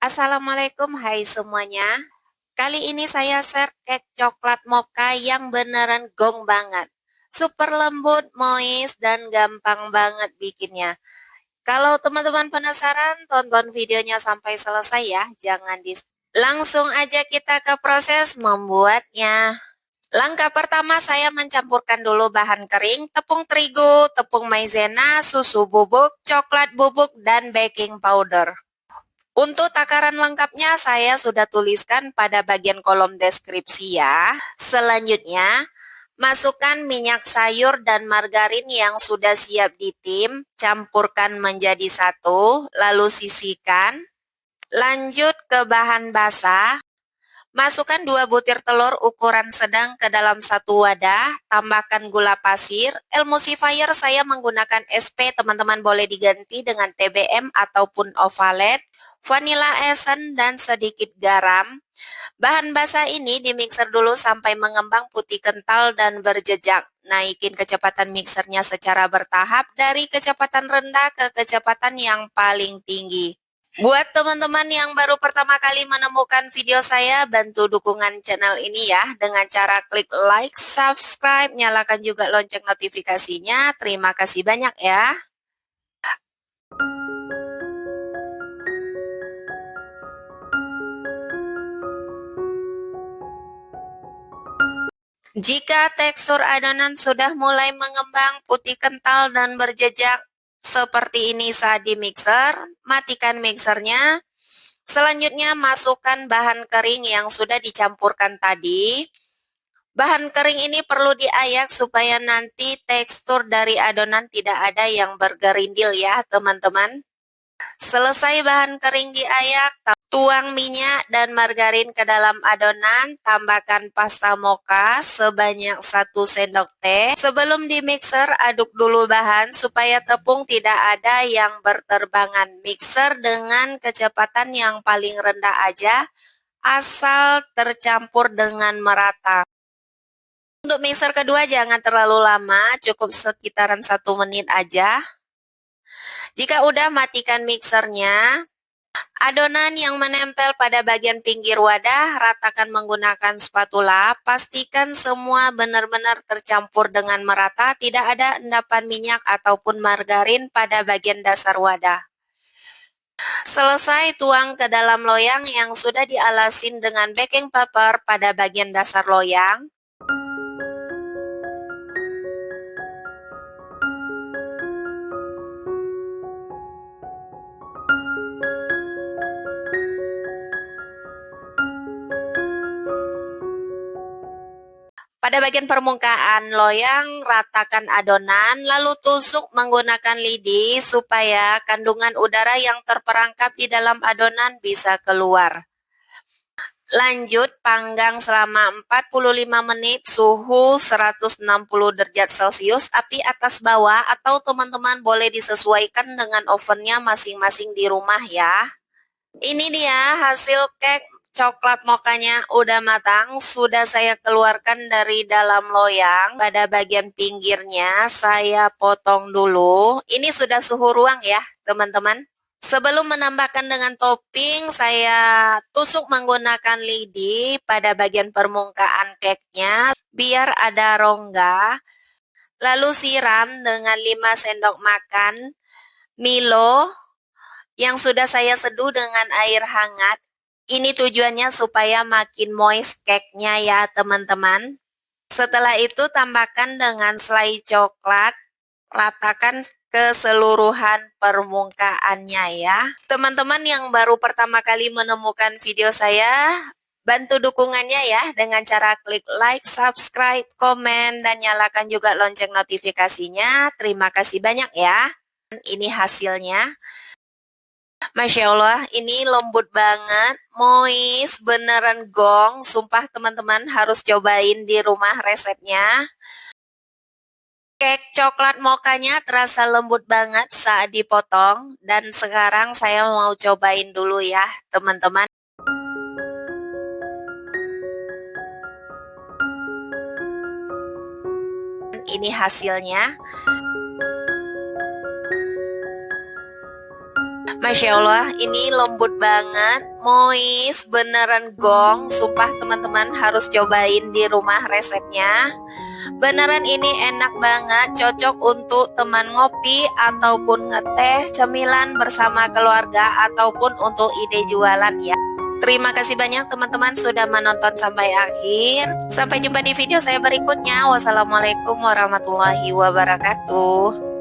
Assalamualaikum, hai semuanya. Kali ini saya share cake coklat mocha yang beneran gong banget. Super lembut, moist, dan gampang banget bikinnya. Kalau teman-teman penasaran, tonton videonya sampai selesai ya. Jangan di Langsung aja kita ke proses membuatnya. Langkah pertama saya mencampurkan dulu bahan kering, tepung terigu, tepung maizena, susu bubuk, coklat bubuk, dan baking powder. Untuk takaran lengkapnya saya sudah tuliskan pada bagian kolom deskripsi ya. Selanjutnya, masukkan minyak sayur dan margarin yang sudah siap ditim, campurkan menjadi satu, lalu sisihkan. Lanjut ke bahan basah. Masukkan 2 butir telur ukuran sedang ke dalam satu wadah, tambahkan gula pasir, emulsifier saya menggunakan SP, teman-teman boleh diganti dengan TBM ataupun ovalet, vanilla essence, dan sedikit garam. Bahan basah ini dimixer dulu sampai mengembang putih kental dan berjejak. Naikin kecepatan mixernya secara bertahap dari kecepatan rendah ke kecepatan yang paling tinggi. Buat teman-teman yang baru pertama kali menemukan video saya, bantu dukungan channel ini ya dengan cara klik like, subscribe, nyalakan juga lonceng notifikasinya. Terima kasih banyak ya. Jika tekstur adonan sudah mulai mengembang, putih kental dan berjejak seperti ini saat di mixer, matikan mixernya. Selanjutnya masukkan bahan kering yang sudah dicampurkan tadi. Bahan kering ini perlu diayak supaya nanti tekstur dari adonan tidak ada yang bergerindil ya teman-teman. Selesai bahan kering diayak, tuang minyak dan margarin ke dalam adonan, tambahkan pasta mocha sebanyak 1 sendok teh. Sebelum di mixer, aduk dulu bahan supaya tepung tidak ada yang berterbangan. Mixer dengan kecepatan yang paling rendah aja, asal tercampur dengan merata. Untuk mixer kedua jangan terlalu lama, cukup sekitaran 1 menit aja. Jika udah, matikan mixernya. Adonan yang menempel pada bagian pinggir wadah, ratakan menggunakan spatula. Pastikan semua benar-benar tercampur dengan merata, tidak ada endapan minyak ataupun margarin pada bagian dasar wadah. Selesai, tuang ke dalam loyang yang sudah dialasin dengan baking paper pada bagian dasar loyang. Pada bagian permukaan loyang, ratakan adonan, lalu tusuk menggunakan lidi supaya kandungan udara yang terperangkap di dalam adonan bisa keluar. Lanjut, panggang selama 45 menit suhu 160 derajat Celcius, api atas bawah, atau teman-teman boleh disesuaikan dengan ovennya masing-masing di rumah ya. Ini dia hasil cake coklat mochanya udah matang, sudah saya keluarkan dari dalam loyang. Pada bagian pinggirnya saya potong dulu. Ini sudah suhu ruang ya, teman-teman. Sebelum menambahkan dengan topping, saya tusuk menggunakan lidi pada bagian permukaan cake-nya biar ada rongga. Lalu siram dengan 5 sendok makan Milo yang sudah saya seduh dengan air hangat. Ini tujuannya supaya makin moist cake-nya ya teman-teman. Setelah itu tambahkan dengan selai coklat, ratakan keseluruhan permukaannya ya. Teman-teman yang baru pertama kali menemukan video saya, bantu dukungannya ya dengan cara klik like, subscribe, komen, dan nyalakan juga lonceng notifikasinya. Terima kasih banyak ya. Ini hasilnya. Masya Allah, ini lembut banget, moist, beneran gong. Sumpah teman-teman harus cobain di rumah resepnya. Cake coklat mochanya terasa lembut banget saat dipotong. Dan sekarang saya mau cobain dulu ya teman-teman. Ini hasilnya. Masya Allah, ini lembut banget, moist, beneran gong. Sumpah teman-teman harus cobain di rumah resepnya. Beneran ini enak banget, cocok untuk teman ngopi ataupun ngeteh, cemilan bersama keluarga ataupun untuk ide jualan ya. Terima kasih banyak teman-teman sudah menonton sampai akhir. Sampai jumpa di video saya berikutnya. Wassalamualaikum warahmatullahi wabarakatuh.